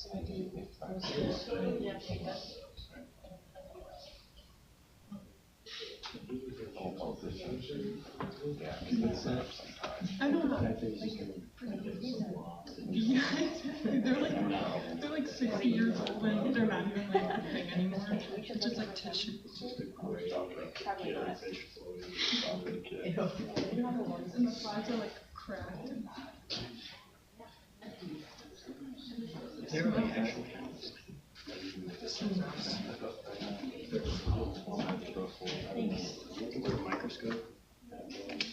I don't know. Yeah, they're like 60 years old and they're not even like a thing anymore. It's just like tissue. And the slides are like cracked and microscope.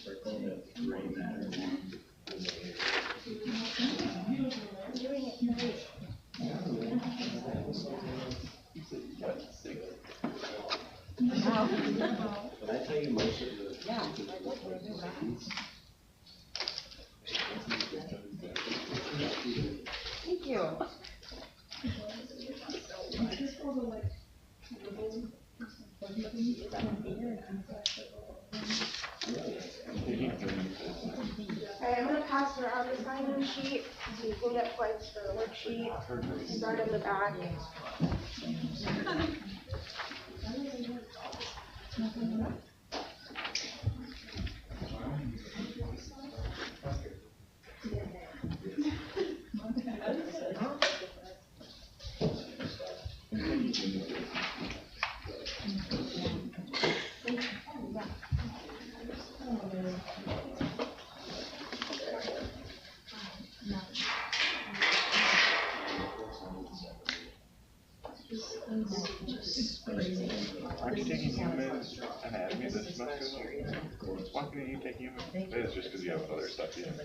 Circle that gray matter. Did I tell you most of the? Yeah. Thank you. Alright, I'm going to pass around the sign-in sheet so you can get points for the worksheet. Start in the back. Aren't you taking human anatomy this semester? Why can't you take human? It's just because you have other stuff you have.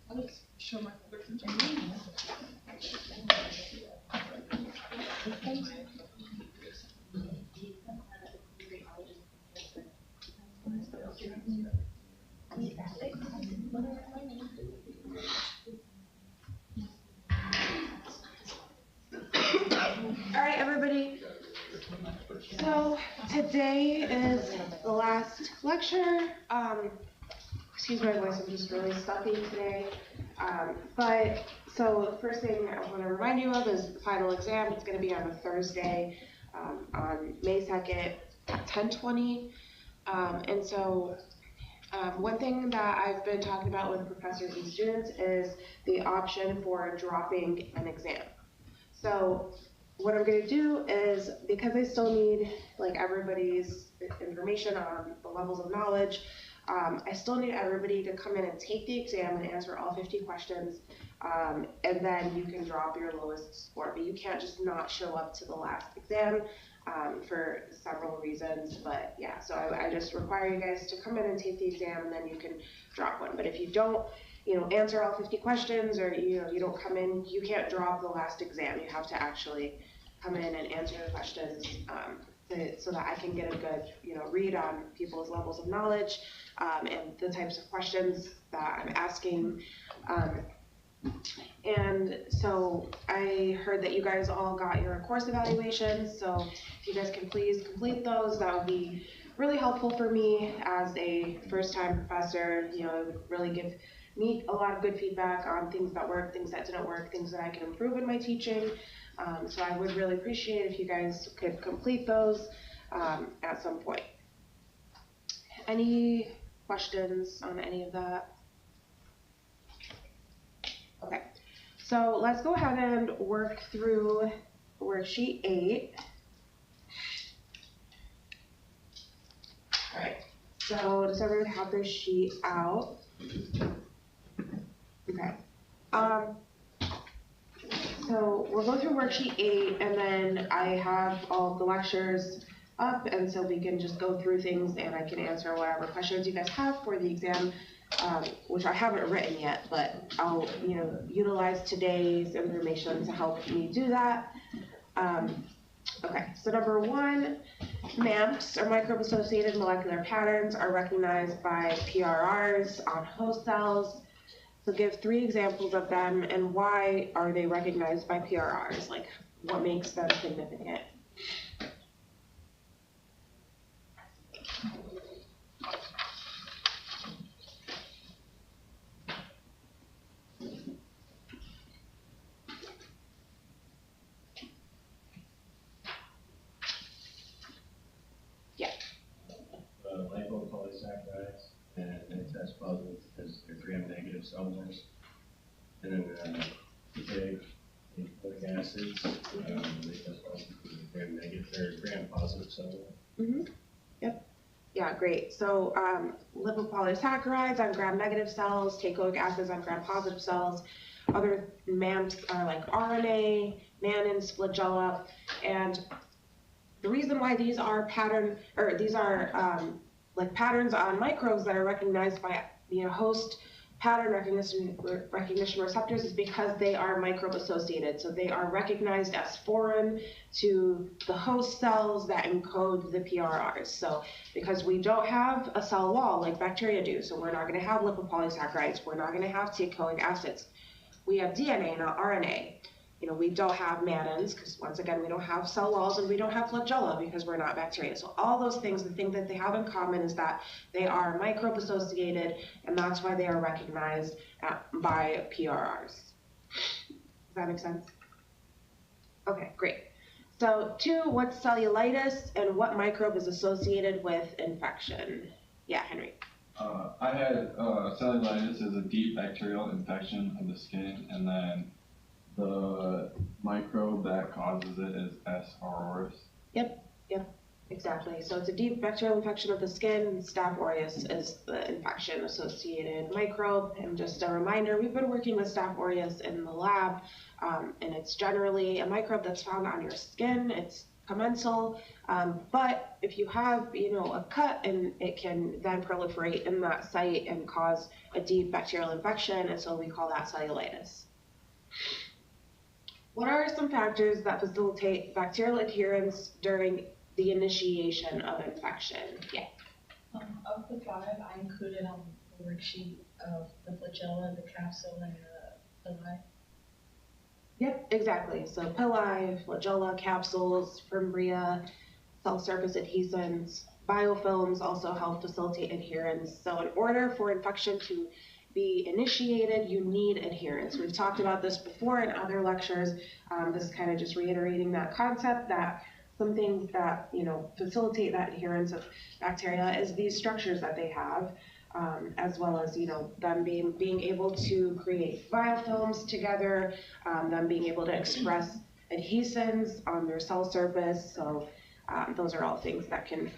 I'll just show my folder from Alright, everybody. So today is the last lecture. Excuse my voice, I'm just really stuffy today. So the first thing I want to remind you of is the final exam. It's going to be on a Thursday, on May 2nd at 10:20. And so one thing that I've been talking about with professors and students is the option for dropping an exam. So what I'm going to do is, because I still need like everybody's information on the levels of knowledge, I still need everybody to come in and take the exam and answer all 50 questions, and then you can drop your lowest score. But you can't just not show up to the last exam for several reasons. But yeah, so I just require you guys to come in and take the exam, and then you can drop one. But if you don't, answer all 50 questions, or you don't come in, you can't drop the last exam. You have to actually come in and answer the questions so that I can get a good read on people's levels of knowledge and the types of questions that I'm asking. And so I heard that you guys all got your course evaluations, so if you guys can please complete those, that would be really helpful for me as a first-time professor. It would really give me a lot of good feedback on things that worked, things that didn't work, things that I can improve in my teaching. So I would really appreciate if you guys could complete those at some point. Any questions on any of that? Okay, so let's go ahead and work through worksheet 8. All right, so does everyone have their sheet out? Okay. So we'll go through worksheet 8, and then I have all the lectures up, and so we can just go through things, and I can answer whatever questions you guys have for the exam, which I haven't written yet, but I'll utilize today's information to help me do that. Okay, so number 1, MAMPs, or microbe-associated molecular patterns, are recognized by PRRs on host cells. So give 3 examples of them, and why are they recognized by PRRs? Like, what makes them significant? isomers. And then, you take nucleic acids, they test positive for the gram negative, or gram positive cell. Yep. Yeah, great. So lipopolysaccharides on gram-negative cells, teichoic acids on gram-positive cells. Other MAMs are like RNA, mannins, flagella, and the reason why these are like patterns on microbes that are recognized by host pattern recognition receptors is because they are microbe associated. So they are recognized as foreign to the host cells that encode the PRRs. So because we don't have a cell wall like bacteria do, so we're not going to have lipopolysaccharides, we're not going to have teichoic acids. We have DNA, not RNA. We don't have mannins because, once again, we don't have cell walls, and we don't have flagella because we're not bacteria. So all those things, the thing that they have in common is that they are microbe associated, and that's why they are recognized by PRRs. Does that make sense? Okay, great. So 2, what's cellulitis, and what microbe is associated with infection? Yeah, Henry. I had cellulitis is a deep bacterial infection of the skin, and then the microbe that causes it is S. aureus. Yep, exactly. So it's a deep bacterial infection of the skin. Staph aureus is the infection-associated microbe. And just a reminder, we've been working with Staph aureus in the lab, and it's generally a microbe that's found on your skin. It's commensal, but if you have, a cut, and it can then proliferate in that site and cause a deep bacterial infection, and so we call that cellulitis. What are some factors that facilitate bacterial adherence during the initiation of infection? Yeah. Of the 5, I included on the worksheet of the flagella, the capsule, and the villi. Yep, exactly. So villi, flagella, capsules, fimbria, cell surface adhesins, biofilms also help facilitate adherence. So in order for infection to be initiated, you need adherence. We've talked about this before in other lectures. This is kind of just reiterating that concept that some things that facilitate that adherence of bacteria is these structures that they have, as well as them being able to create biofilms together, them being able to express adhesins on their cell surface. So those are all things that can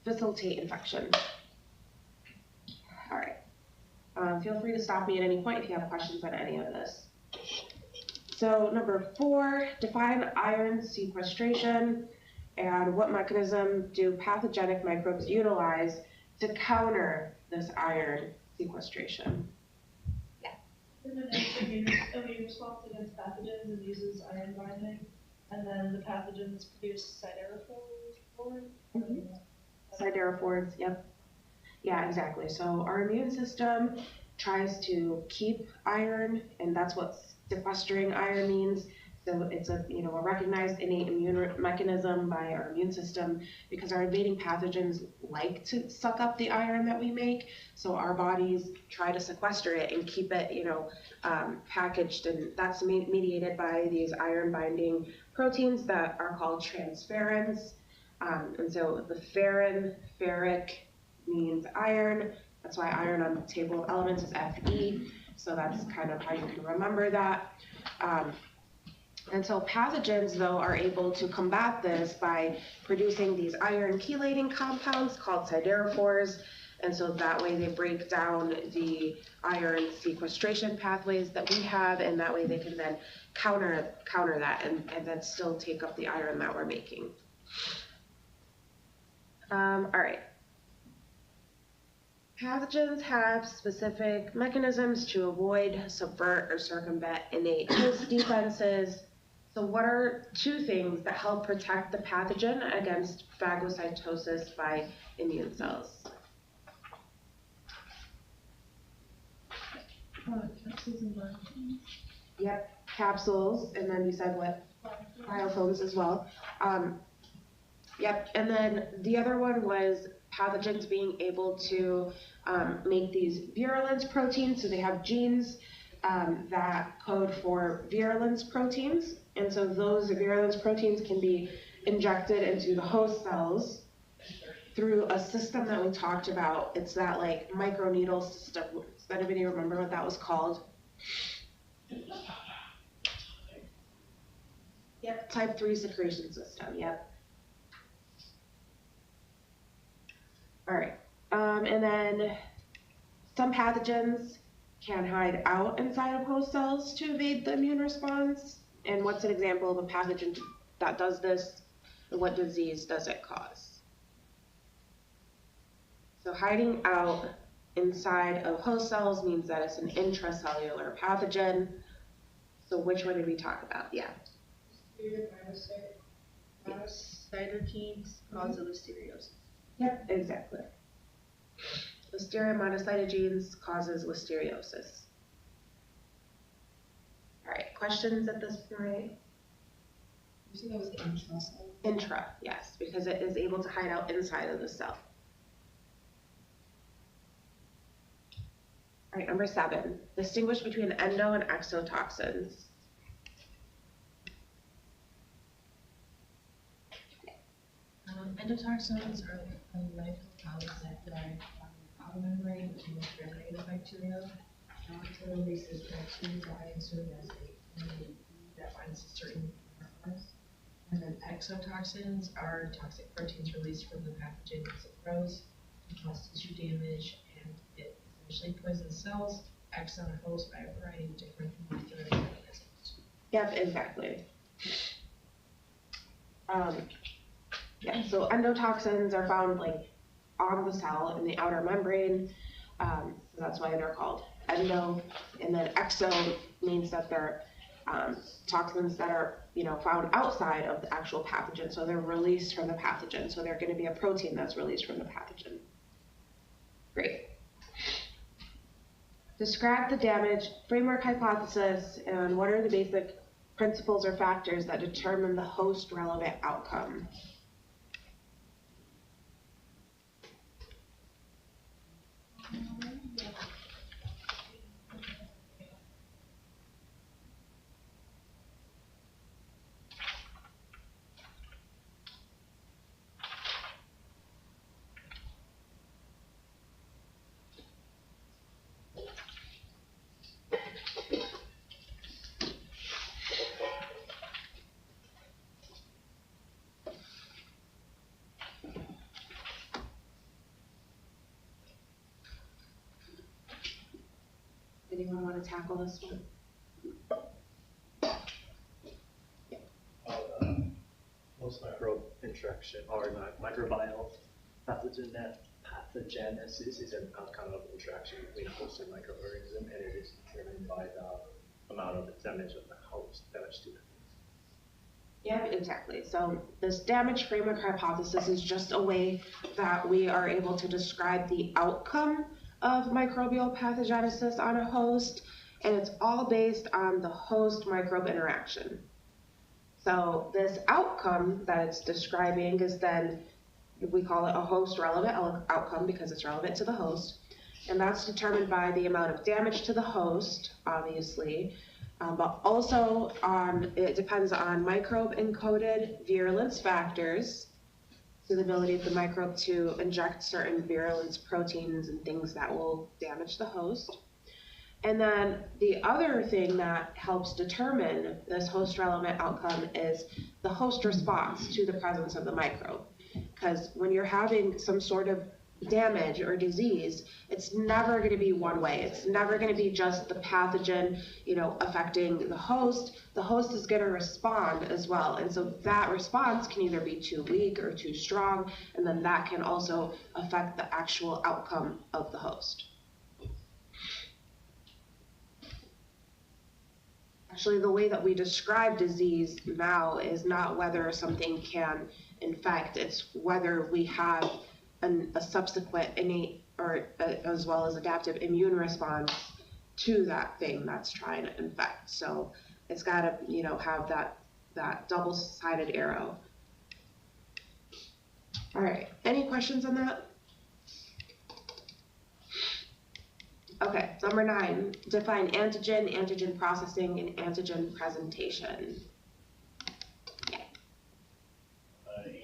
facilitate infection. All right. Feel free to stop me at any point if you have questions on any of this. So number 4, define iron sequestration, and what mechanism do pathogenic microbes utilize to counter this iron sequestration? Yeah. An immune response against pathogens and uses iron binding, and then the pathogens produce siderophores. Siderophores, yep. Yeah, exactly. So our immune system tries to keep iron, and that's what sequestering iron means. So it's a recognized innate immune mechanism by our immune system because our invading pathogens like to suck up the iron that we make. So our bodies try to sequester it and keep it, packaged, and that's mediated by these iron-binding proteins that are called transferrins. And so the ferric means iron. That's why iron on the table of elements is Fe. So that's kind of how you can remember that. And so pathogens, though, are able to combat this by producing these iron chelating compounds called siderophores. And so that way they break down the iron sequestration pathways that we have, and that way they can then counter that and then still take up the iron that we're making. All right. Pathogens have specific mechanisms to avoid, subvert, or circumvent innate host defenses. So what are 2 things that help protect the pathogen against phagocytosis by immune cells? Capsules and biofilms. Yep, capsules, and then you said what? Biofilms as well. Yep, and then the other one was pathogens being able to make these virulence proteins. So they have genes that code for virulence proteins. And so those virulence proteins can be injected into the host cells through a system that we talked about. It's that like microneedle Does anybody remember what that was called? Yep, type 3 secretion system, yep. All right, and then some pathogens can hide out inside of host cells to evade the immune response. And what's an example of a pathogen that does this? And what disease does it cause? So hiding out inside of host cells means that it's an intracellular pathogen. So which one did we talk about? Yeah. Cytokines cause listeriosis. Yep, exactly. Listeria monocytogenes causes listeriosis. All right, questions at this point? You said that was intracellular? Intra, yes, because it is able to hide out inside of the cell. All right, number 7, distinguish between endo and exotoxins. Endotoxins are microorganisms that thrive on the outer membrane and gram-negative bacteria. It releases bacteria and serve as a that binds to certain markers. And then exotoxins are toxic proteins released from the pathogen as it grows, and cause tissue damage, and it essentially poisons cells, acts on a host by a variety of different molecular mechanisms. Yep, exactly. Yeah, so endotoxins are found like on the cell in the outer membrane, so that's why they're called endo. And then exo means that they're toxins that are found outside of the actual pathogen, so they're released from the pathogen. So they're going to be a protein that's released from the pathogen. Great. Describe the damage framework hypothesis and what are the basic principles or factors that determine the host relevant outcome. Anyone want to tackle this one? Most microbe infection or microbial pathogenesis is an outcome of interaction between a host and microorganism, and it is determined by the amount of damage of the host damage to the host. Yeah, exactly. So this damage framework hypothesis is just a way that we are able to describe the outcome of microbial pathogenesis on a host, and it's all based on the host microbe interaction. So this outcome that it's describing is then, we call it a host relevant outcome because it's relevant to the host, and that's determined by the amount of damage to the host, obviously, but also it depends on microbe encoded virulence factors, so the ability of the microbe to inject certain virulence proteins and things that will damage the host. And then the other thing that helps determine this host relevant outcome is the host response to the presence of the microbe. Because when you're having some sort of damage or disease, it's never going to be one way. It's never going to be just the pathogen, affecting the host. The host is going to respond as well. And so that response can either be too weak or too strong, and then that can also affect the actual outcome of the host. Actually, the way that we describe disease now is not whether something can infect, it's whether we have a subsequent innate or as well as adaptive immune response to that thing that's trying to infect. So it's got to, have that double-sided arrow. All right, any questions on that? Okay, number 9, define antigen, antigen processing, and antigen presentation.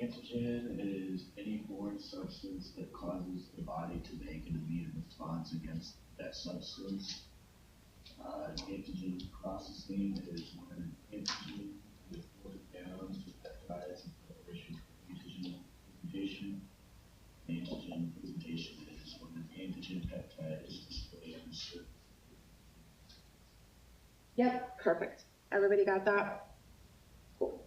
Antigen is any foreign substance that causes the body to make an immune response against that substance. Antigen processing is when an antigen is broken down to peptides in preparation for antigen presentation. Antigen presentation is when an antigen peptide is displayed on the surface. Yep, perfect. Everybody got that? Cool.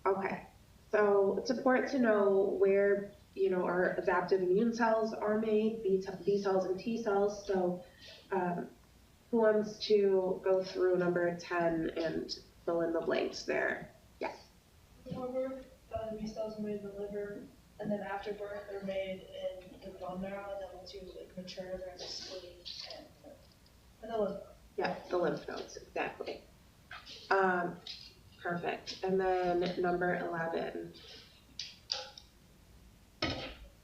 Okay, so it's important to know where, you know, our adaptive immune cells are made, B cells and T cells. So who wants to go through number 10 and fill in the blanks there? Yes. Before birth, B cells are made in the liver, and then after birth, they're made in the bone marrow, and then once you mature, they're in the spleen and the lymph. Yeah, the lymph nodes, exactly. Perfect. And then number 11.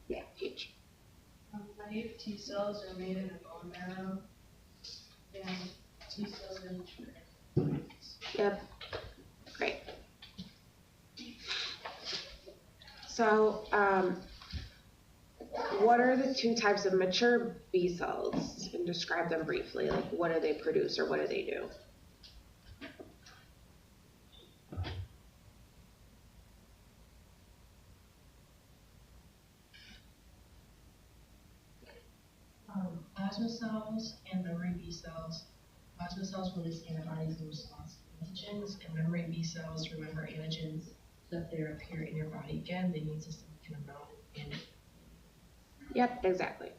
Yeah, Peach. Naive T cells are made in the bone marrow, and T cells are mature. Yep, great. So, what are the two types of mature B cells? And describe them briefly. Like, what do they produce or what do they do? Plasma cells and memory B cells. Plasma cells release antibodies in response to antigens, and memory B cells remember antigens so that they appear in your body again. The immune system can imagine. Yep, exactly.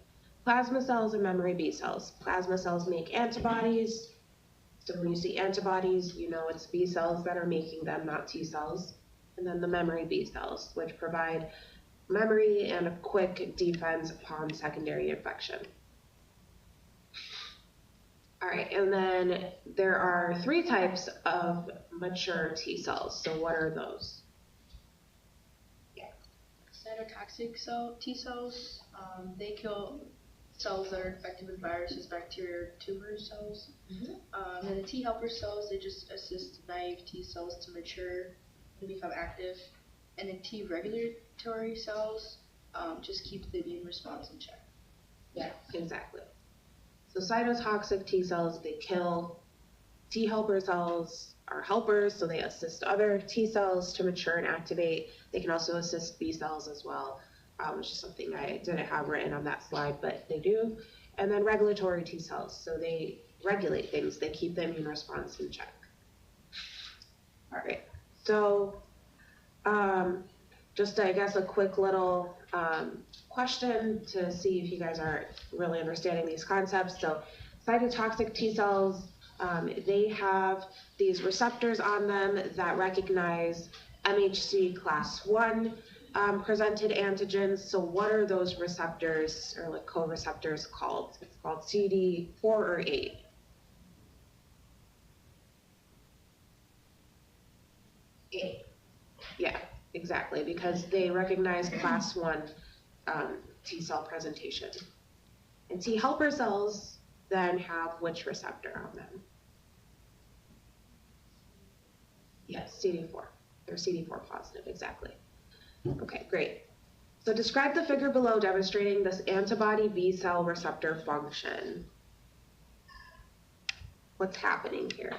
Plasma cells and memory B cells. Plasma cells make antibodies. So when you see antibodies, you know it's B cells that are making them, not T cells. And then the memory B cells, which provide memory and a quick defense upon secondary infection. All right, and then there are 3 types of mature T cells. So what are those? Cytotoxic T cells, they kill cells that are infected with viruses, bacteria, or tumor cells. And the T helper cells, they just assist naive T cells to mature and become active. And the T regulatory cells just keep the immune response in check. Yeah, exactly. So cytotoxic T cells, they kill. T helper cells are helpers, so they assist other T cells to mature and activate. They can also assist B cells as well, which is something I didn't have written on that slide, but they do. And then regulatory T cells, so they regulate things. They keep the immune response in check. All right, so just, I guess, a quick little question to see if you guys are really understanding these concepts. So cytotoxic T cells, they have these receptors on them that recognize MHC class 1 presented antigens. So what are those receptors or like co-receptors called? It's called CD4 or 8. Yeah, exactly, because they recognize class 1 T cell presentation. And T helper cells then have which receptor on them? Yes, CD4. They're CD4 positive, exactly. Okay, great. So describe the figure below demonstrating this antibody B cell receptor function. What's happening here?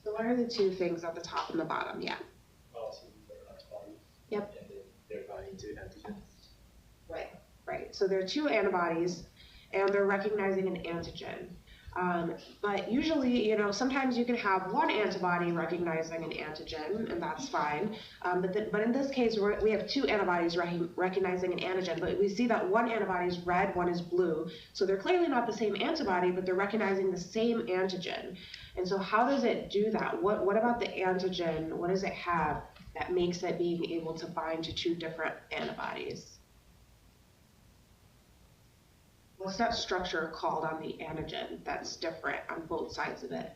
So what are the two things at the top and the bottom? Yeah. Also, they're antibodies. Yep. And then they're binding to antigens. Right. So there are 2 antibodies, and they're recognizing an antigen. But usually, you know, sometimes you can have 1 antibody recognizing an antigen, and that's fine. But in this case, we have 2 antibodies recognizing an antigen, but we see that 1 antibody is red, 1 is blue. So they're clearly not the same antibody, but they're recognizing the same antigen. And so how does it do that? What about the antigen? What does it have that makes it being able to bind to 2 different antibodies? What's that structure called on the antigen that's different on both sides of it?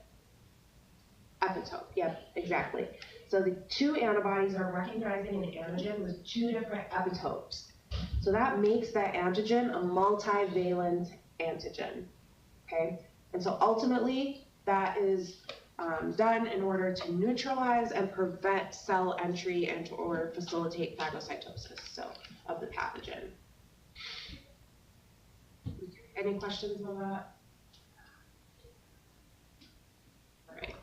Epitope, yep, exactly. So the two antibodies are recognizing an antigen with two different epitopes. So that makes that antigen a multivalent antigen, okay? And so ultimately, that is done in order to neutralize and prevent cell entry and or facilitate phagocytosis, so of the pathogen. Any questions on that? All right.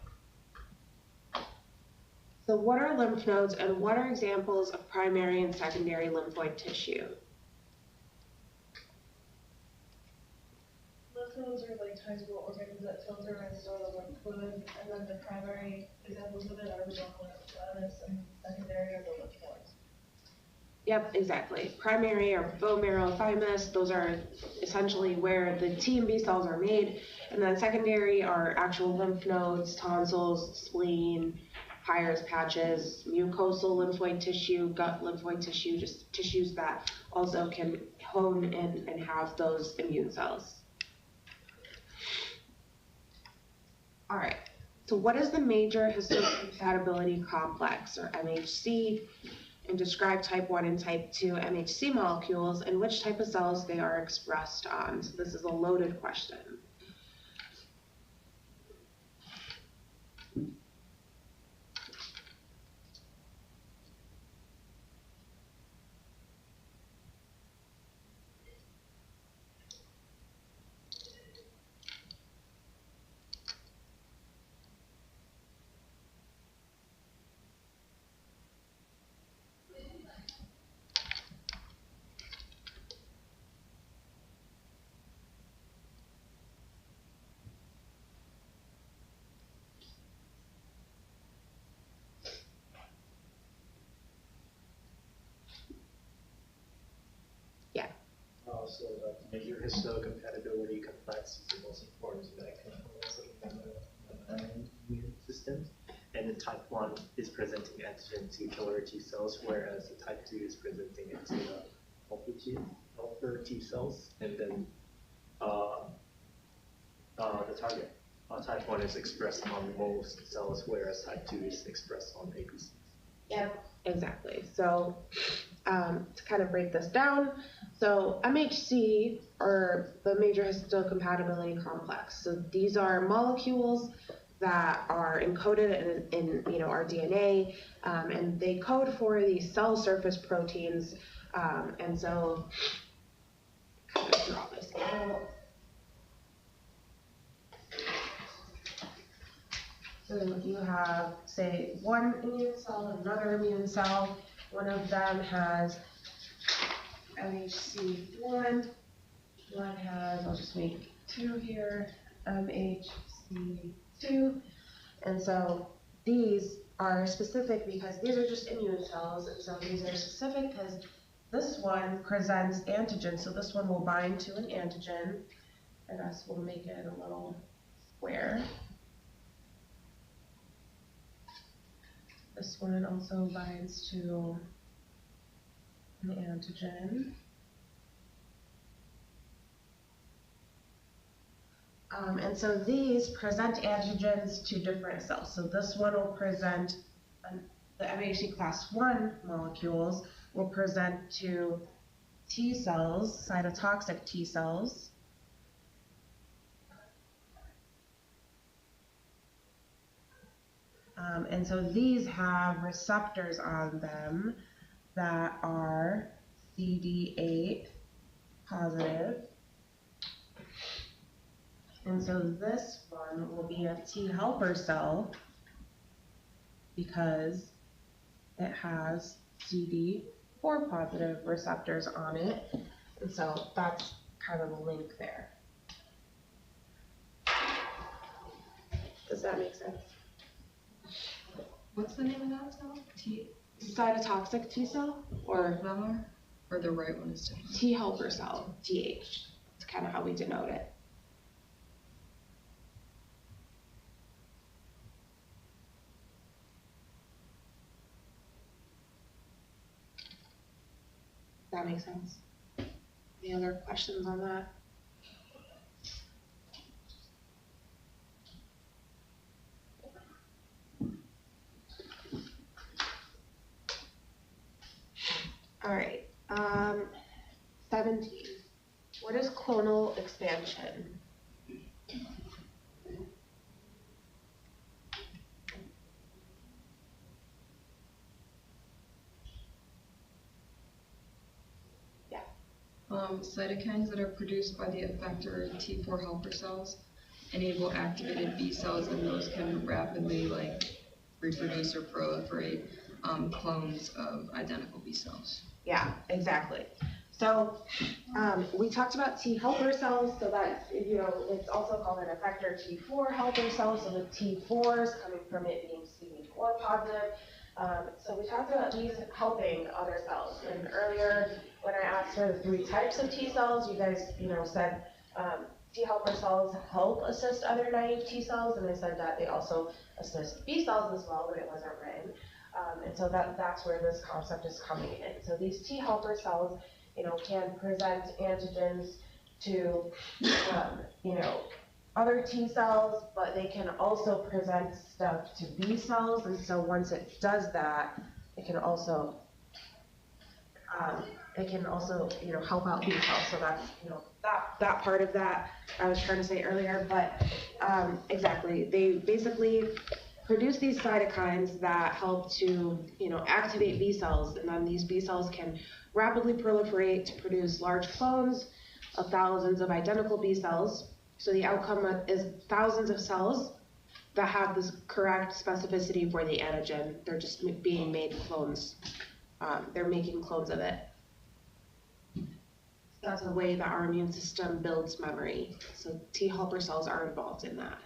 So what are lymph nodes and what are examples of primary and secondary lymphoid tissue? Lymph nodes are like tiny little organs that filter and store the lymph fluid, and then the primary examples of it are the lymph and secondary are the lymph nodes. Yep, exactly. Primary are bone marrow, thymus. Those are essentially where the T and B cells are made. And then secondary are actual lymph nodes, tonsils, spleen, Peyer's patches, mucosal lymphoid tissue, gut lymphoid tissue, just tissues that also can hone in and have those immune cells. All right, so what is the major histocompatibility complex, or MHC, and describe type 1 and type 2 MHC molecules and which type of cells they are expressed on? So this is a loaded question. So the major histocompatibility complex is the most important mechanism in the immune system. And the type 1 is presenting antigen to killer T cells, whereas the type 2 is presenting it to the helper T cells. And then the target type 1 is expressed on most cells, whereas type 2 is expressed on APCs. Yep, exactly. So to kind of break this down, so MHC are the major histocompatibility complex. So these are molecules that are encoded in our DNA, and they code for these cell surface proteins. And so, kind of draw this out. So you have, say, one immune cell, another immune cell. One of them has MHC1. One has, I'll just make two here, MHC2. And so these are specific because these are just immune cells. And so these are specific because this one presents antigen. So this one will bind to an antigen. I guess we'll make it a little square. This one also binds to an antigen. And so these present antigens to different cells. So this one will present, the MHC class 1 molecules will present to T cells, cytotoxic T cells. And so these have receptors on them that are CD8 positive. And so this one will be a T helper cell because it has CD4 positive receptors on it. And so that's kind of the link there. Does that make sense? What's the name of that cell? Cytotoxic T cell or the right one is different? T helper cell, TH. It's kind of how we denote it. That makes sense. Any other questions on that? What is clonal expansion? Cytokines that are produced by the effector T4 helper cells enable activated B cells, and those can rapidly reproduce or proliferate clones of identical B cells. Yeah, exactly. So we talked about T helper cells, so that, it's also called an effector T4 helper cell, so the T4s coming from it being CD4 positive. So we talked about these helping other cells, and earlier when I asked for the 3 types of T cells, you guys, said T helper cells help assist other naive T cells, and I said that they also assist B cells as well, but it wasn't written. And so that's where this concept is coming in. So these T helper cells, can present antigens to, other T cells, but they can also present stuff to B cells. And so once it does that, it can also, help out B cells. So that's, that part of that I was trying to say earlier. But exactly, they basically produce these cytokines that help to, activate B cells, and then these B cells can rapidly proliferate to produce large clones of thousands of identical B cells. So the outcome is thousands of cells that have this correct specificity for the antigen. They're just being made clones. They're making clones of it. That's the way that our immune system builds memory. So T helper cells are involved in that.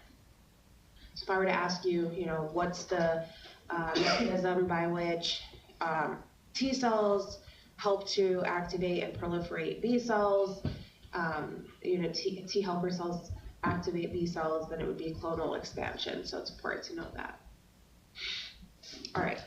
So if I were to ask you, what's the mechanism by which T cells help to activate and proliferate B cells, T helper cells activate B cells, then it would be clonal expansion. So it's important to know that. All right.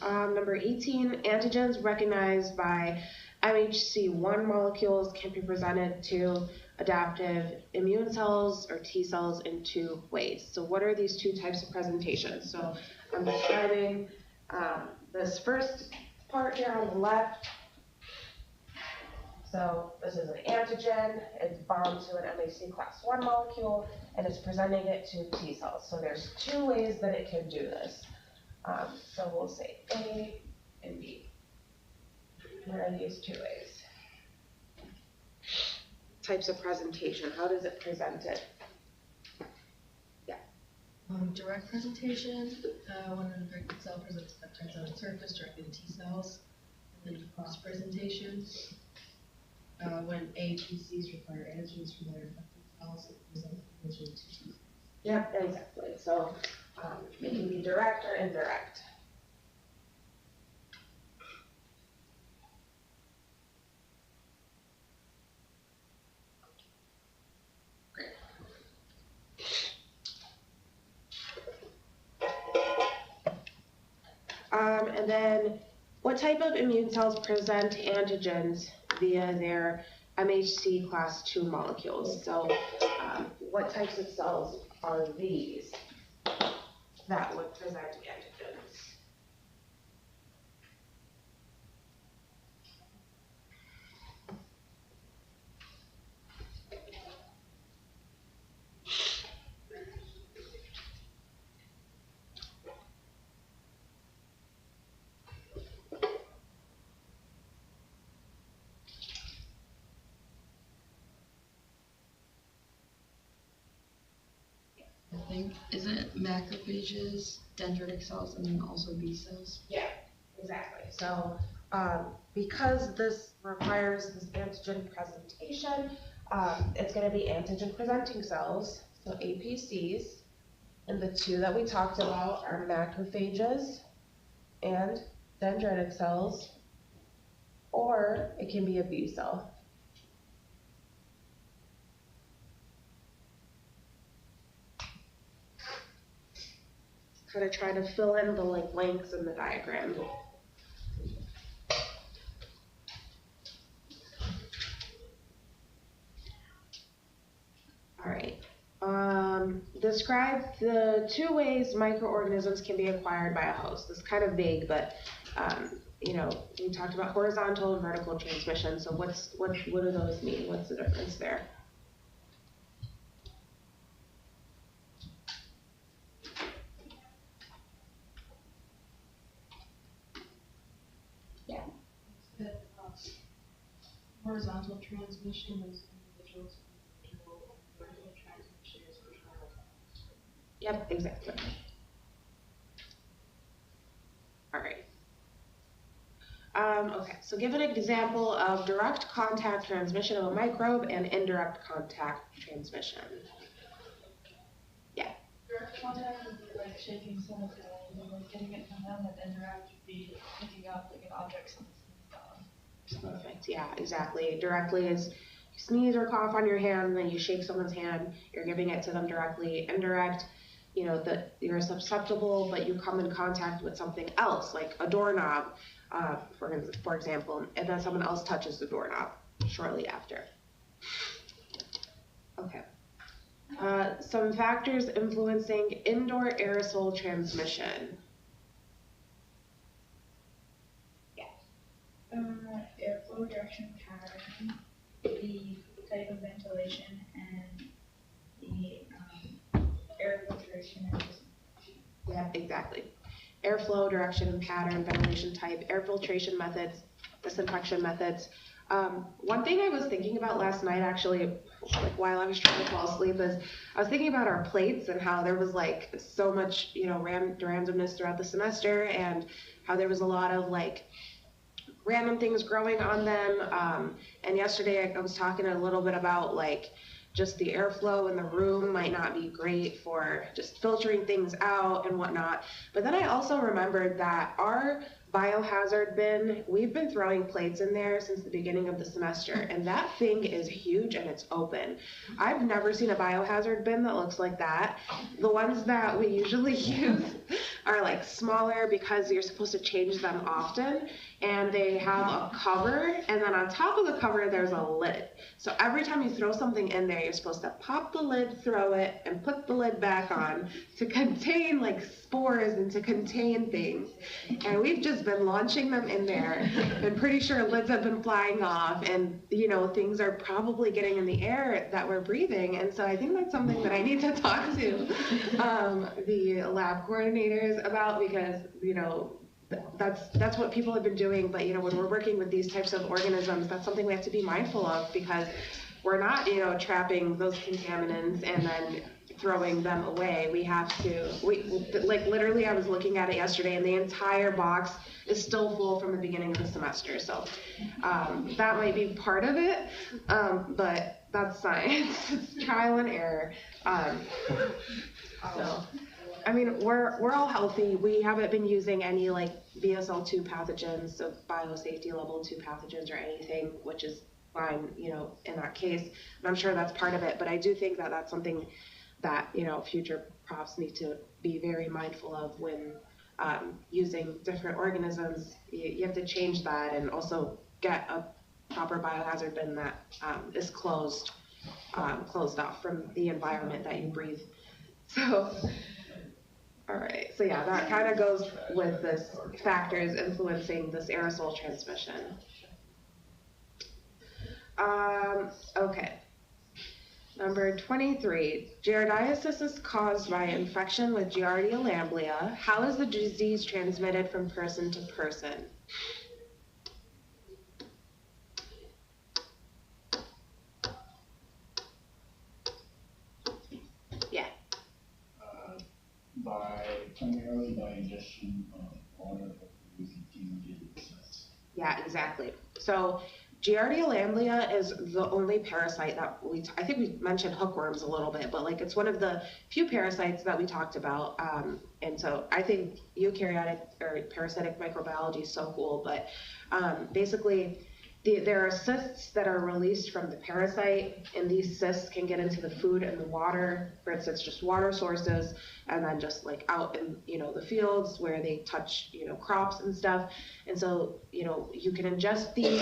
Number 18, antigens recognized by MHC1 molecules can be presented to adaptive immune cells or T cells in 2 ways. So what are these 2 types of presentations? So I'm describing this first part here on the left. So this is an antigen, it's bound to an MHC class 1 molecule, and it's presenting it to T cells. So there's 2 ways that it can do this. So we'll say A and B. What are these 2 ways? Types of presentation, how does it present it? Yeah. Direct presentation, when an infected cell presents peptides on its surface directly to T cells, and then cross presentation. When APCs require antigens from their infected cells, it presents antigen to T cells. Yep, exactly. So it can be direct or indirect. And then what type of immune cells present antigens via their MHC class 2 molecules? So what types of cells are these that would present antigens? I think, is it macrophages, dendritic cells, and then also B cells? Yeah, exactly. So because this requires this antigen presentation, it's going to be antigen presenting cells, so APCs, and the 2 that we talked about are macrophages and dendritic cells, or it can be a B cell. Kind of try to fill in the blanks in the diagram. All right. Describe the 2 ways microorganisms can be acquired by a host. This is kind of vague, but you know, we talked about horizontal and vertical transmission, so what do those mean? What's the difference there? That, horizontal transmission is individual to individual, and vertical transmission is personal. Yep, exactly. All right. Okay, so give an example of direct contact transmission of a microbe and indirect contact transmission. Direct contact would be like shaking someone's hand and like getting it from them, and indirect would be picking up like an object someone's down. Perfect, yeah, exactly. Directly is you sneeze or cough on your hand, and then you shake someone's hand, you're giving it to them directly. Indirect, you know, that you're susceptible, but you come in contact with something else, like a doorknob, for example, and then someone else touches the doorknob shortly after. Okay. Some factors influencing indoor aerosol transmission. Airflow direction pattern, the type of ventilation, and the air filtration and disinfection. Yeah, exactly. Airflow, direction and pattern, ventilation type, air filtration methods, disinfection methods. One thing I was thinking about last night, actually, like while I was trying to fall asleep, is I was thinking about our plates and how there was like so much, you know, randomness throughout the semester, and how there was a lot of like random things growing on them. And yesterday I was talking a little bit about like just the airflow in the room might not be great for just filtering things out and whatnot. But then I also remembered that our biohazard bin, we've been throwing plates in there since the beginning of the semester, and that thing is huge and it's open. I've never seen a biohazard bin that looks like that. The ones that we usually use are like smaller because you're supposed to change them often, and they have a cover, and then on top of the cover there's a lid. So every time you throw something in there, you're supposed to pop the lid, throw it, and put the lid back on to contain like spores and to contain things. And we've just been launching them in there. I'm pretty sure lids have been flying off, and you know, things are probably getting in the air that we're breathing. And so I think that's something that I need to talk to the lab coordinators about, because you know, that's what people have been doing. But you know, when we're working with these types of organisms, that's something we have to be mindful of, because we're not, you know, trapping those contaminants and then throwing them away. We have to, like literally I was looking at it yesterday, and the entire box is still full from the beginning of the semester. So that might be part of it, but that's science. It's trial and error. So I mean, we're all healthy. We haven't been using any like BSL-2 pathogens, so biosafety level 2 pathogens or anything, which is fine, you know, in that case. And I'm sure that's part of it, but I do think that that's something that, you know, future profs need to be very mindful of when using different organisms. You have to change that, and also get a proper biohazard bin that is closed off from the environment that you breathe. So, all right, so yeah, that kind of goes with this factors influencing this aerosol transmission. Okay. Number 23, giardiasis is caused by infection with Giardia lamblia. How is the disease transmitted from person to person? Yeah. Primarily by ingestion of water or using dehydrated cells. Yeah, exactly. So Giardia lamblia is the only parasite that I think we mentioned hookworms a little bit, but like it's one of the few parasites that we talked about. And so I think eukaryotic or parasitic microbiology is so cool, but basically there are cysts that are released from the parasite, and these cysts can get into the food and the water, for instance, just water sources, and then just like out in, you know, the fields where they touch, you know, crops and stuff. And so, you know, you can ingest the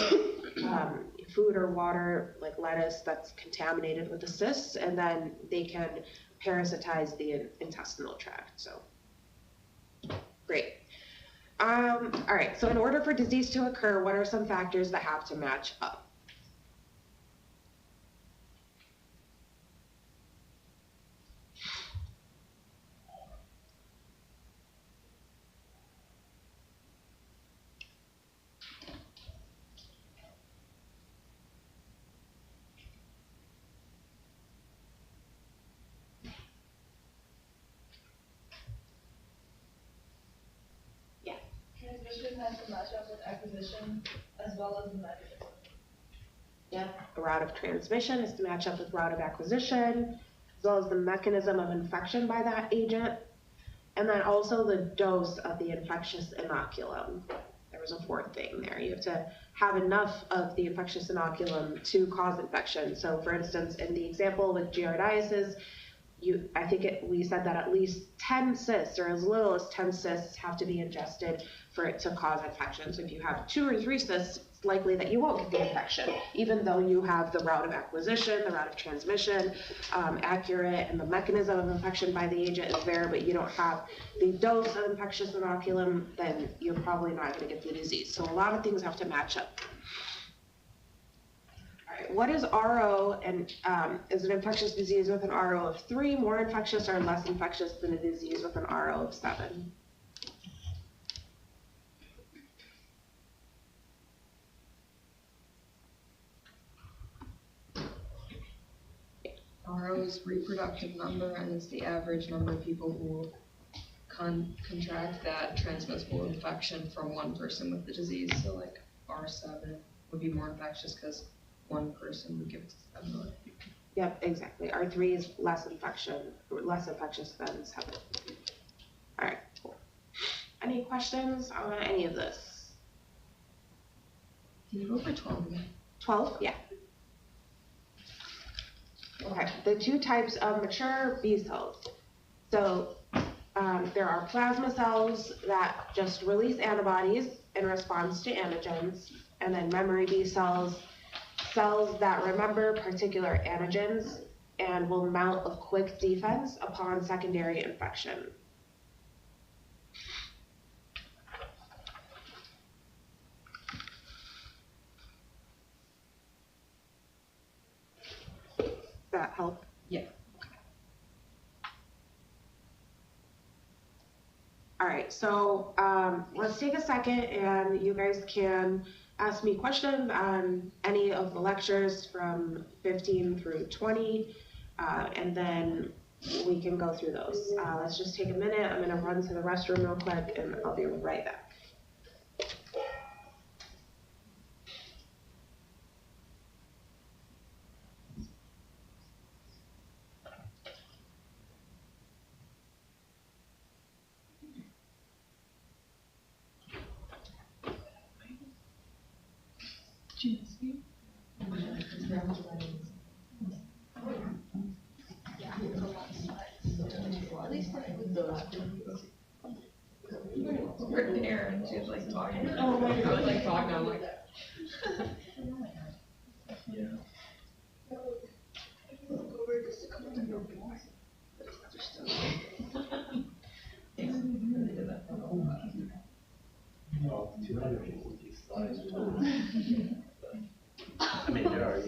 food or water, like lettuce, that's contaminated with the cysts, and then they can parasitize the intestinal tract. So, great. All right, so in order for disease to occur, what are some factors that have to match up? Transmission has to match up with acquisition as well as the mechanism. Yeah, the route of transmission is to match up with route of acquisition, as well as the mechanism of infection by that agent, and then also the dose of the infectious inoculum. There was a fourth thing there. You have to have enough of the infectious inoculum to cause infection. So for instance, in the example with giardiasis, we said that at least 10 cysts, or as little as 10 cysts, have to be ingested for it to cause infection. So if you have 2 or 3 cysts, it's likely that you won't get the infection, even though you have the route of acquisition, the route of transmission accurate, and the mechanism of infection by the agent is there, but you don't have the dose of infectious inoculum, then you're probably not going to get the disease. So a lot of things have to match up. What is RO, and is an infectious disease with an RO of 3 more infectious or less infectious than a disease with an RO of 7? RO is reproductive number, and it's the average number of people who contract that transmissible infection from one person with the disease. So like R7 would be more infectious because one person would give it to 7 other people. Yep, exactly. R3 is less infectious than 7. All right, cool. Any questions on any of this? Can you go for 12 again? 12? Yeah. Okay, the 2 types of mature B cells. So there are plasma cells that just release antibodies in response to antigens, and then memory B cells, cells that remember particular antigens and will mount a quick defense upon secondary infection. Does that help? Yeah. All right, so let's take a second and you guys can ask me questions on any of the lectures from 15 through 20, and then we can go through those. Let's just take a minute. I'm gonna run to the restroom real quick and I'll be right back. GSV? We're there, and she was like talking. Oh my I was like talking, I'm like. I mean, there are,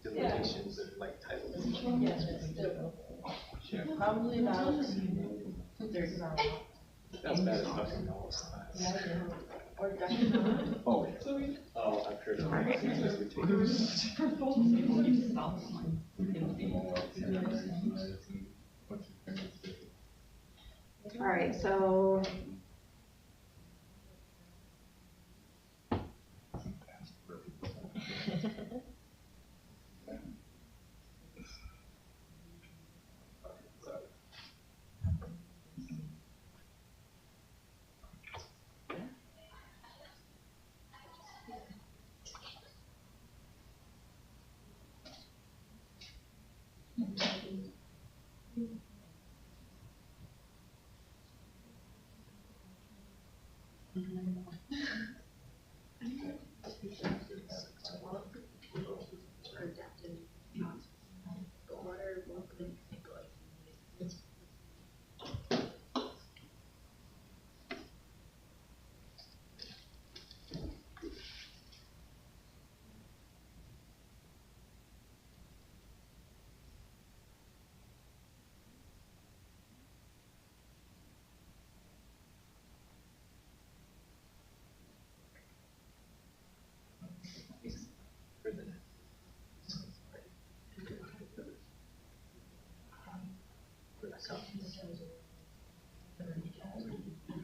limitations of like titles. Probably about 30. That's bad as fucking novel's class. Oh, Oh, I've heard of it. All right, so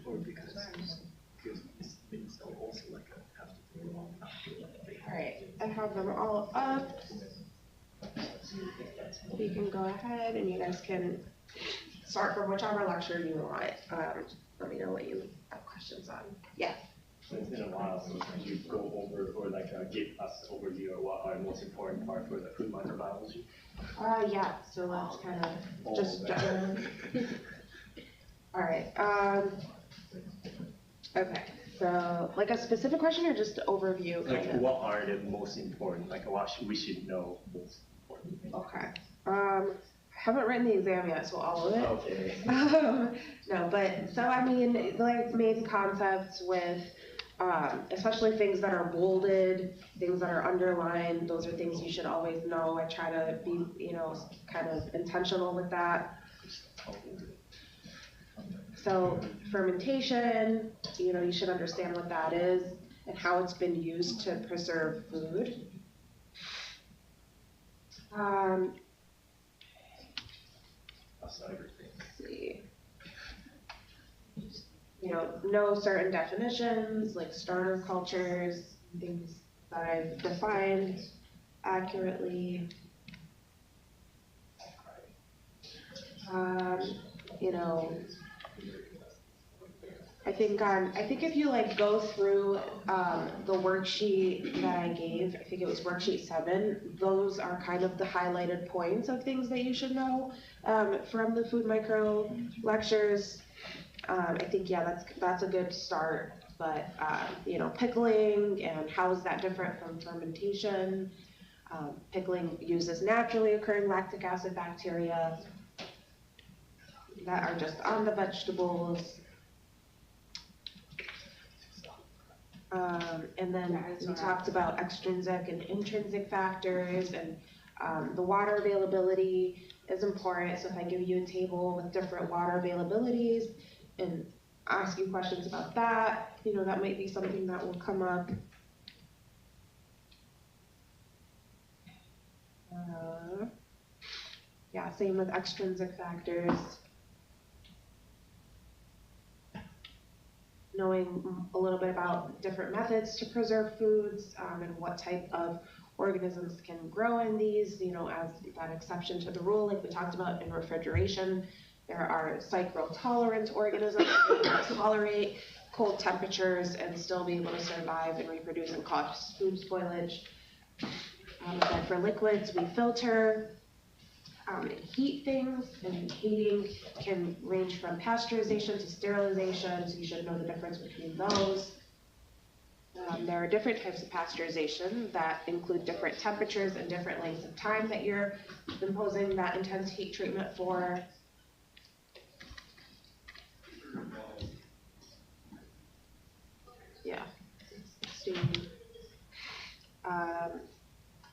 Or because it's also like a have to do all Alright, I have them all up. We can go ahead and you guys can start from whichever lecture you want. Let me know what you have questions on. Yeah. So it's been a while since you go over or like give us an overview of what are most important part for the food microbiology. Yeah, so let's kind of just Alright, okay, so like a specific question or just overview? Like what are the most important, like what we should know most important? Okay, I haven't written the exam yet, so all of it. Okay. No, but, so I mean, like main concepts with, especially things that are bolded, things that are underlined, those are things you should always know. I try to be, you know, kind of intentional with that. So fermentation, you know, you should understand what that is and how it's been used to preserve food. That's everything. Let's see. You know certain definitions, like starter cultures, things that I've defined accurately. You know, I think if you like go through the worksheet that I gave, I think it was worksheet 7, those are kind of the highlighted points of things that you should know from the food micro lectures. I think, yeah, that's a good start, but you know, pickling and how is that different from fermentation? Pickling uses naturally occurring lactic acid bacteria that are just on the vegetables. And then we talked about extrinsic and intrinsic factors, and the water availability is important. So if I give you a table with different water availabilities and ask you questions about that, you know, that might be something that will come up. Yeah, same with extrinsic factors. Knowing a little bit about different methods to preserve foods and what type of organisms can grow in these, you know, as that exception to the rule, like we talked about in refrigeration. There are cycrotolerant organisms that can tolerate cold temperatures and still be able to survive and reproduce and cause food spoilage. Then for liquids, we filter and heat things, and heating can range from pasteurization to sterilization, so you should know the difference between those. There are different types of pasteurization that include different temperatures and different lengths of time that you're imposing that intense heat treatment for. Yeah.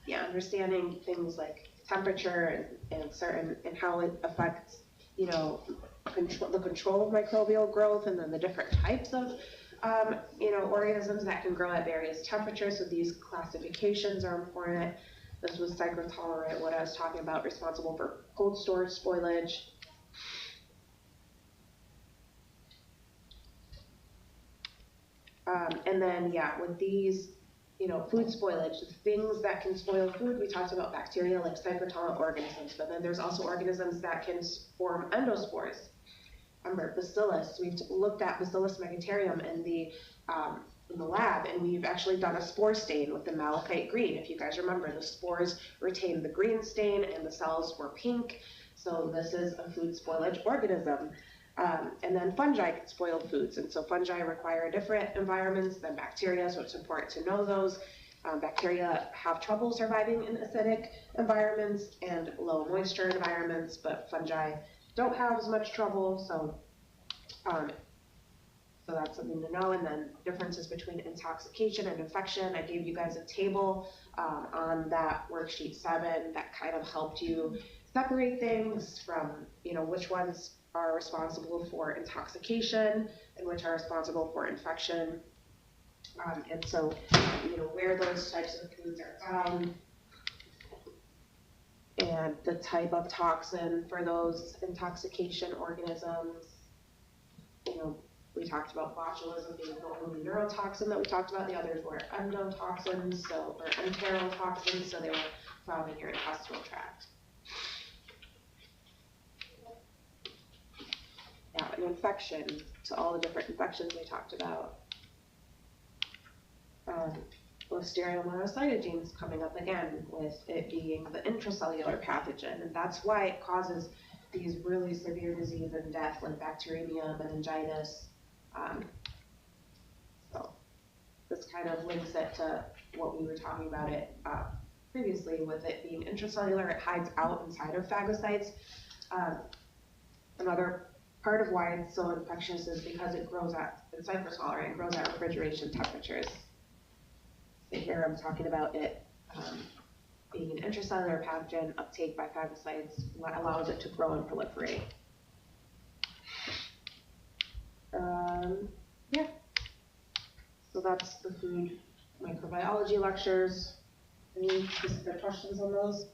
Yeah, understanding things like temperature and how it affects, you know, the control of microbial growth, and then the different types of, you know, organisms that can grow at various temperatures. So these classifications are important. This was cycrotolerant, what I was talking about, responsible for cold storage spoilage. And then, yeah, with these, you know, food spoilage, things that can spoil food, we talked about bacteria like cycrotolerant organisms, but then there's also organisms that can form endospores. Remember, bacillus, we've looked at Bacillus megaterium in the lab, and we've actually done a spore stain with the malachite green. If you guys remember, the spores retained the green stain and the cells were pink, so this is a food spoilage organism. And then fungi can spoil foods, and so fungi require different environments than bacteria, so it's important to know those. Bacteria have trouble surviving in acidic environments and low moisture environments, but fungi don't have as much trouble, so that's something to know. And then differences between intoxication and infection. I gave you guys a table on that worksheet 7 that kind of helped you separate things from, you know, which ones are responsible for intoxication and which are responsible for infection. And so, you know, where those types of foods are found. and the type of toxin for those intoxication organisms. You know, we talked about botulism being the only neurotoxin that we talked about. The others were endotoxins, or enterotoxins, so they were found in your intestinal tract. Now, an infection, to all the different infections we talked about. Listeria monocytogenes coming up again, with it being the intracellular pathogen, and that's why it causes these really severe disease and death, like bacteremia, meningitis. So this kind of links it to what we were talking about it previously, with it being intracellular. It hides out inside of phagocytes. Another part of why it's so infectious is because it grows at, in cypress-tolerant, it grows at refrigeration temperatures. So here I'm talking about it being an intracellular pathogen, uptake by phagocytes, what allows it to grow and proliferate. Yeah. So that's the food microbiology lectures. Any specific questions on those?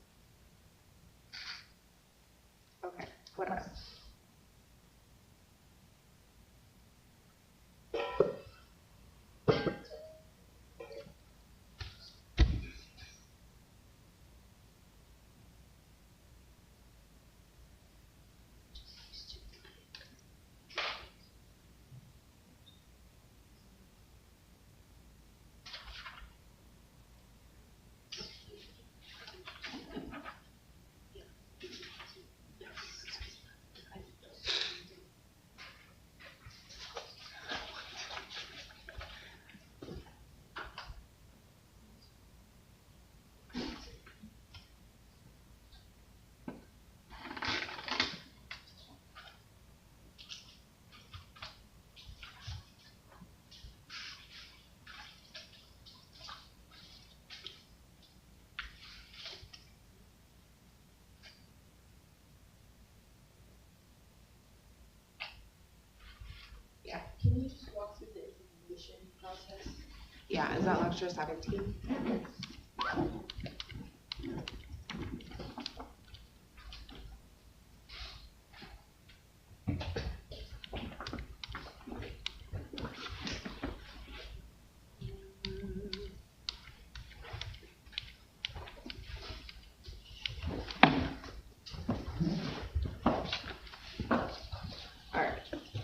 Okay, what else? Yeah. Can you just walk through the inflammation process? Yeah, is that lecture 17?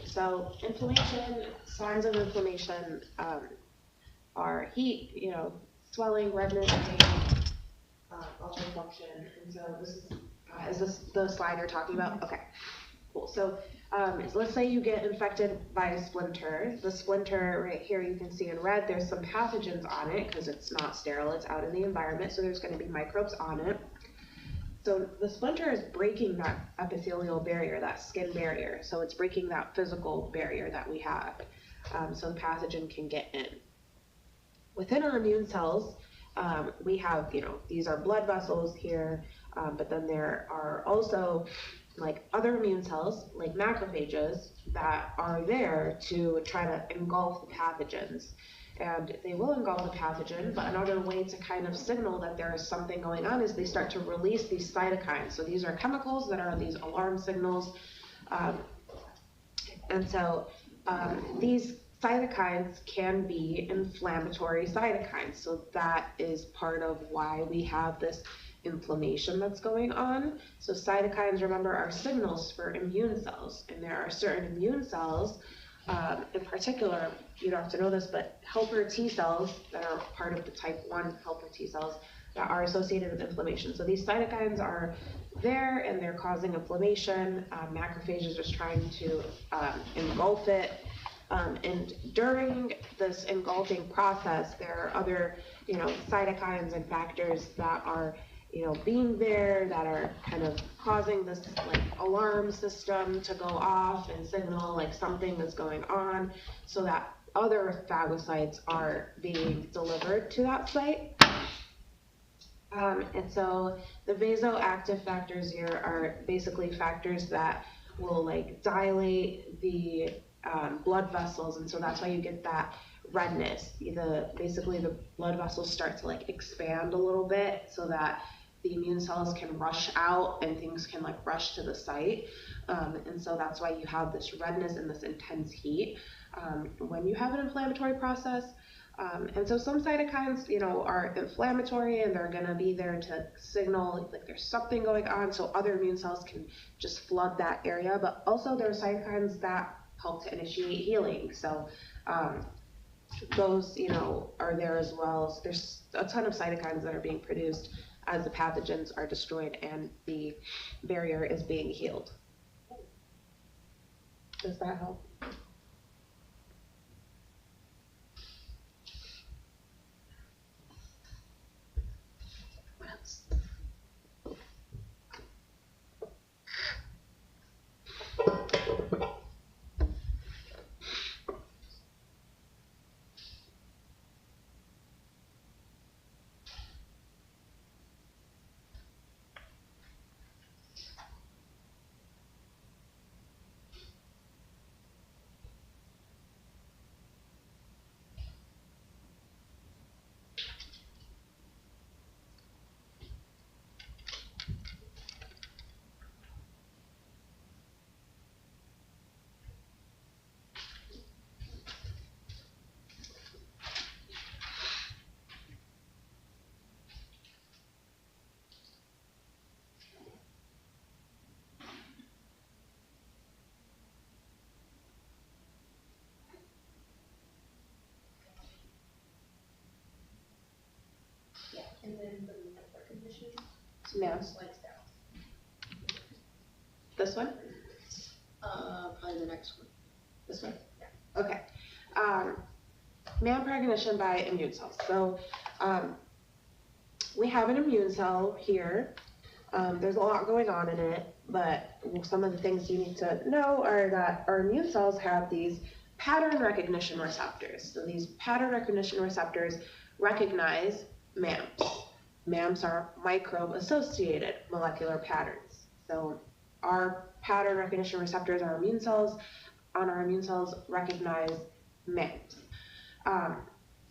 So inflammation, signs of inflammation are heat, swelling, redness, pain, altered function. And so this is this the slide you're talking about? Okay, cool. So let's say you get infected by a splinter. The splinter right here, you can see in red, there's some pathogens on it because it's not sterile, it's out in the environment. So there's going to be microbes on it. So the splinter is breaking that epithelial barrier, that skin barrier. So it's breaking that physical barrier that we have, so the pathogen can get in. Within our immune cells, we have, these are blood vessels here, but then there are also like other immune cells, like macrophages, that are there to try to engulf the pathogens. And they will engulf the pathogen, but another way to kind of signal that there is something going on is they start to release these cytokines. So these are chemicals that are these alarm signals. And so these cytokines can be inflammatory cytokines. So that is part of why we have this inflammation that's going on. So cytokines, remember, are signals for immune cells. And there are certain immune cells, in particular, you don't have to know this, but helper T cells that are part of the type 1 helper T cells that are associated with inflammation. So these cytokines are there and they're causing inflammation. Macrophages are trying to engulf it. And during this engulfing process, there are other, cytokines and factors that are, being there, that are kind of causing this like alarm system to go off and signal like something is going on, so that other phagocytes are being delivered to that site. And so the vasoactive factors here are basically factors that will like dilate the blood vessels, and so that's why you get that redness. Basically the blood vessels start to like expand a little bit, so that the immune cells can rush out and things can like rush to the site. And so that's why you have this redness and this intense heat when you have an inflammatory process. And so some cytokines, you know, are inflammatory and they're going to be there to signal like there's something going on, so other immune cells can just flood that area. But also there are cytokines that help to initiate healing. So those, you know, are there as well. So there's a ton of cytokines that are being produced as the pathogens are destroyed and the barrier is being healed. Does that help? What else? And then the map recognition Yeah. slides down. This one? Probably the next one. This one? Yeah. Okay. MAM recognition by immune cells. So we have an immune cell here. There's a lot going on in it, but some of the things you need to know are that our immune cells have these pattern recognition receptors. So these pattern recognition receptors recognize MAMs. MAMs are microbe-associated molecular patterns. So our pattern recognition receptors, our immune cells, on our immune cells recognize MAMs.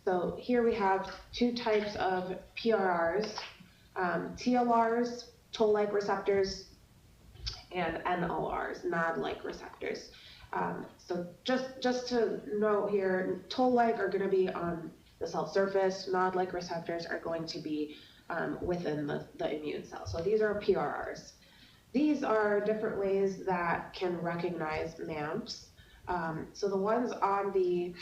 So here we have two types of PRRs, TLRs, toll-like receptors, and NLRs, nod-like receptors. So just to note here, toll-like are going to be on the cell surface, nod-like receptors are going to be within the immune cell. So these are PRRs. These are different ways that can recognize MAMs. So the ones on the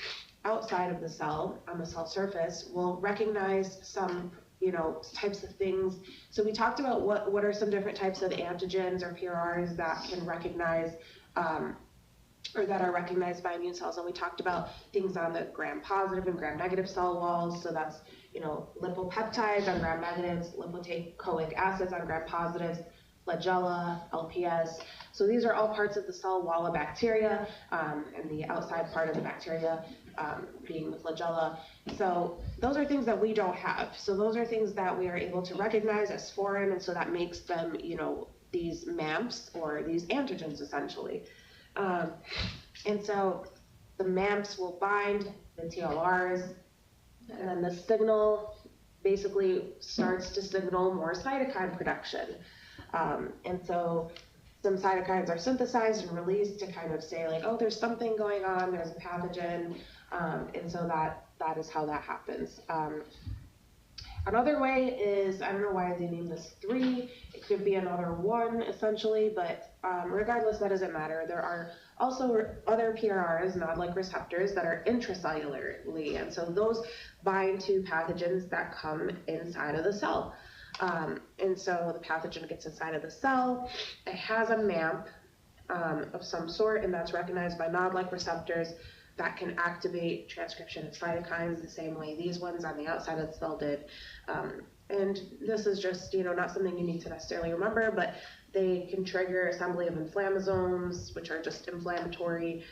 outside of the cell, on the cell surface, will recognize some, you know, types of things. So we talked about what are some different types of antigens or PRRs that can recognize or that are recognized by immune cells. And we talked about things on the gram-positive and gram-negative cell walls. So that's, you know, lipopeptides on gram-negatives, lipoic acids on gram-positives, flagella, LPS. So these are all parts of the cell wall of bacteria, and the outside part of the bacteria being the flagella. So those are things that we don't have. So those are things that we are able to recognize as foreign, and so that makes them, you know, these MAMPs or these antigens essentially. And so the MAMPs will bind the TLRs, and then the signal basically starts to signal more cytokine production. And so some cytokines are synthesized and released to kind of say like, oh, there's something going on, there's a pathogen, and so that is how that happens. Another way is, I don't know why they named this 3, it could be another 1 essentially, but regardless, that doesn't matter. There are also other PRRs, nod-like receptors, that are intracellularly, and so those bind to pathogens that come inside of the cell. And so the pathogen gets inside of the cell, it has a MAMP of some sort, and that's recognized by nod-like receptors that can activate transcription of cytokines the same way these ones on the outside of the cell did. And this is just, you know, not something you need to necessarily remember, but they can trigger assembly of inflammasomes, which are just inflammatory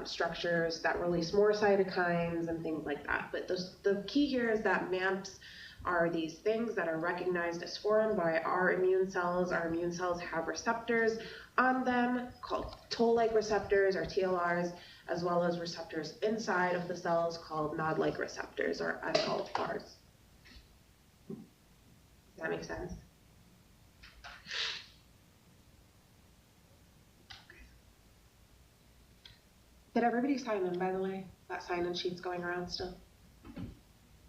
structures that release more cytokines and things like that. But the key here is that MAMPs are these things that are recognized as foreign by our immune cells. Our immune cells have receptors on them called toll-like receptors or TLRs, as well as receptors inside of the cells called nod-like receptors or NLRs. Does that make sense? Did everybody sign in, by the way? That sign-in sheet's going around still?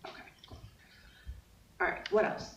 Okay, cool. All right, what else?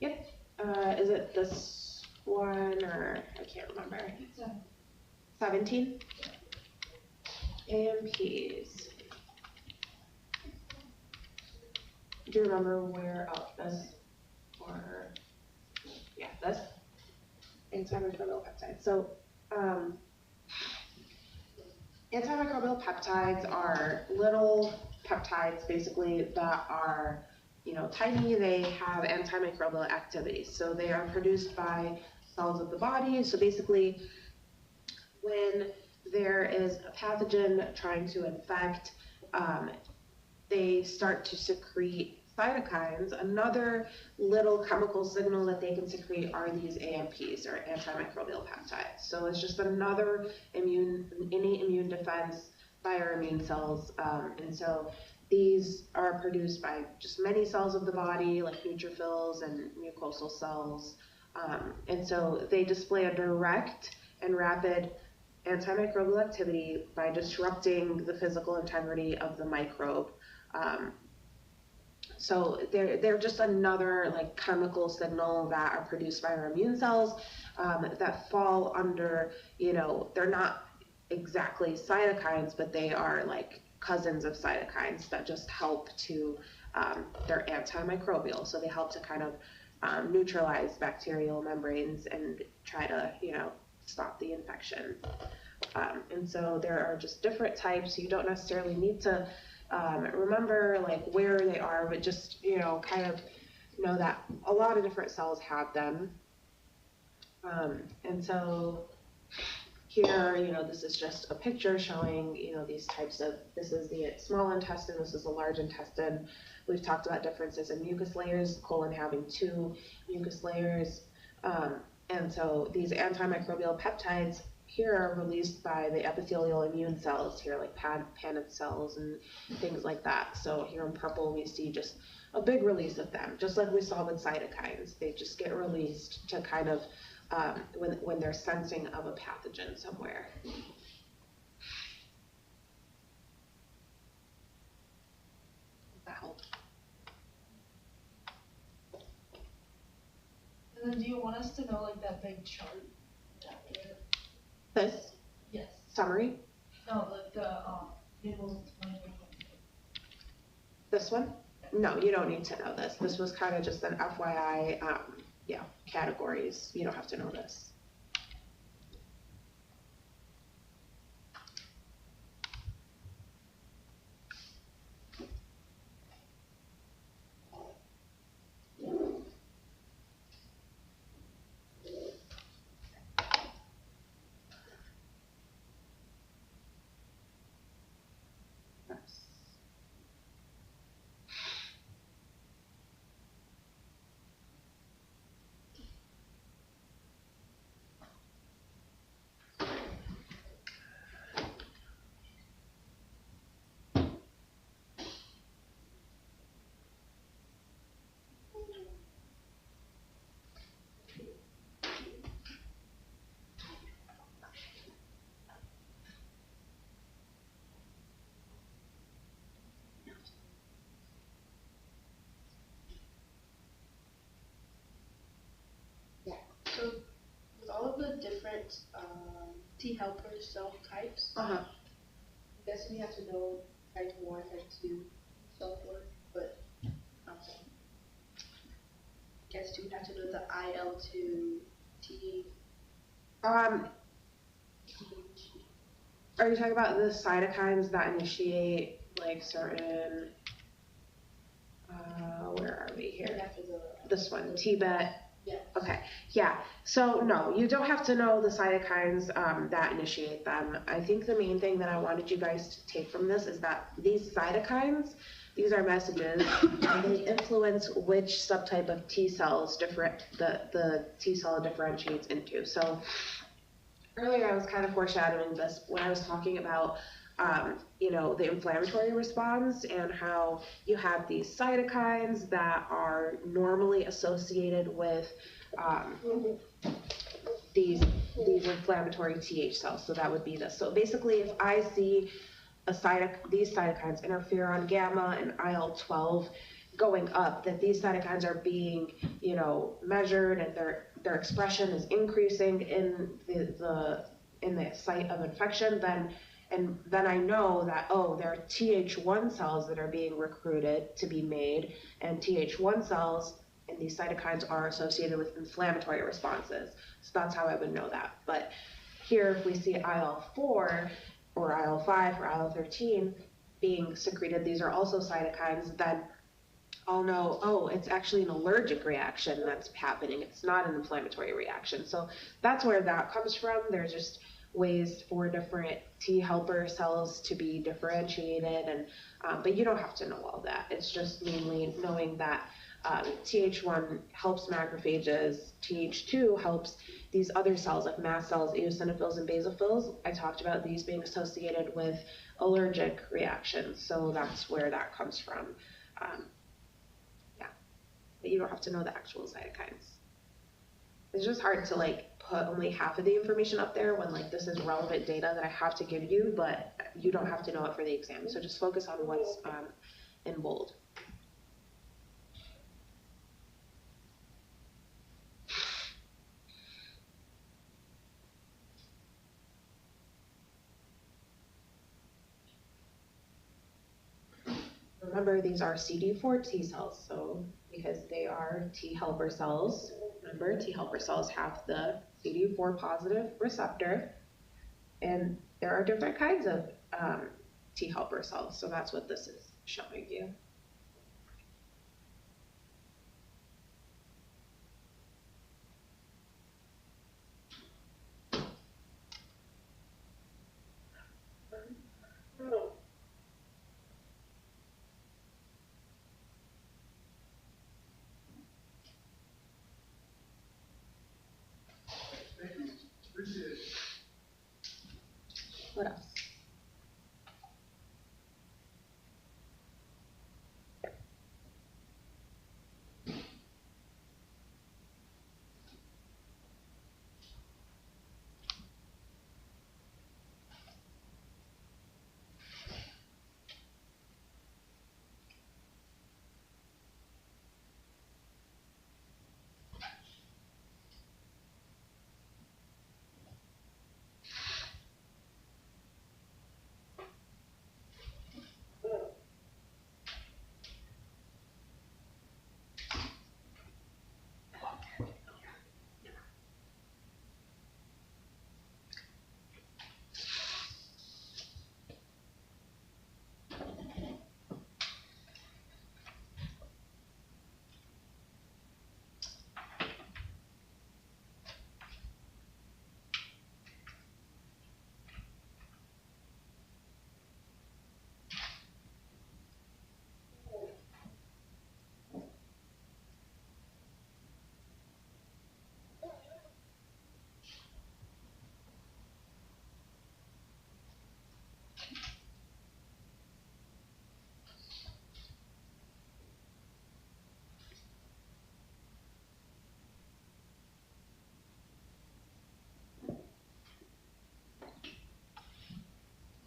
Yep. Is it this one or I can't remember? 17? AMPs. Do you remember where this or yeah, this? Antimicrobial peptides. So antimicrobial peptides are little peptides basically that are, you know, tiny. They have antimicrobial activity. So they are produced by cells of the body. So basically when there is a pathogen trying to infect, they start to secrete cytokines. Another little chemical signal that they can secrete are these AMPs, or antimicrobial peptides. So it's just another innate immune defense by our immune cells. And so these are produced by just many cells of the body, like neutrophils and mucosal cells. And so they display a direct and rapid antimicrobial activity by disrupting the physical integrity of the microbe. So they're just another like chemical signal that are produced by our immune cells that fall under, you know, they're not exactly cytokines, but they are like cousins of cytokines that just help to, they're antimicrobial. So they help to kind of neutralize bacterial membranes and try to, you know, stop the infection. And so there are just different types. You don't necessarily need to remember like where they are, but just, you know, kind of know that a lot of different cells have them. And so here, you know, this is just a picture showing, you know, these types of, this is the small intestine, this is the large intestine. We've talked about differences in mucus layers, colon having 2 mucus layers. And so these antimicrobial peptides here are released by the epithelial immune cells here, like Paneth cells and things like that. So here in purple, we see just a big release of them, just like we saw with cytokines. They just get released to kind of, when they're sensing of a pathogen somewhere. Does that help? And then do you want us to know like that big chart? This Yes. summary, No, like the tables. this one? No, you don't need to know this. This was kind of just an FYI, yeah, categories. You don't have to know this. So with all of the different T helper cell types, Uh-huh. I'm guessing you have to know type 1, type 2, so forth, but guess do we have to know the IL-2 Are you talking about the cytokines that initiate like certain, where are we here? after the? This one, TBET. Yeah. Okay, yeah, so no, you don't have to know the cytokines that initiate them. I think the main thing that I wanted you guys to take from this is that these cytokines, these are messages, and they influence which subtype of T cells the T cell differentiates into. So earlier I was kind of foreshadowing this when I was talking about the inflammatory response and how you have these cytokines that are normally associated with these inflammatory TH cells. So that would be this. So basically, if I see these cytokines, interferon gamma and IL-12, going up, that these cytokines are being, measured and their expression is increasing in the site of infection, then I know that, there are Th1 cells that are being recruited to be made, and Th1 cells and these cytokines are associated with inflammatory responses. So that's how I would know that. But here, if we see IL-4 or IL-5 or IL-13 being secreted, these are also cytokines, then I'll know, it's actually an allergic reaction that's happening. It's not an inflammatory reaction. So that's where that comes from. There's just ways for different T helper cells to be differentiated, and but you don't have to know all that. It's just mainly knowing that Th1 helps macrophages, Th2 helps these other cells like mast cells, eosinophils, and basophils. I talked about these being associated with allergic reactions, so that's where that comes from. But you don't have to know the actual cytokines. It's just hard to put only half of the information up there when this is relevant data that I have to give you, but you don't have to know it for the exam. So just focus on what's in bold. Remember, these are CD4 T cells, so because they are T helper cells, remember, T helper cells have the CD4 positive receptor, and there are different kinds of T helper cells, so that's what this is showing you. What else?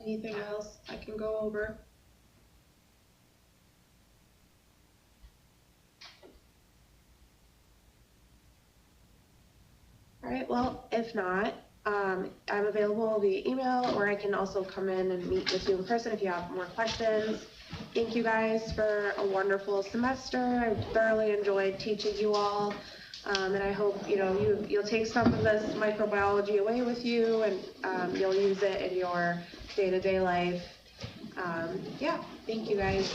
Anything else I can go over? All right, well, if not, I'm available via email, or I can also come in and meet with you in person if you have more questions. Thank you guys for a wonderful semester. I thoroughly enjoyed teaching you all. And I hope, you'll take some of this microbiology away with you and you'll use it in your day-to-day life. Yeah, thank you guys.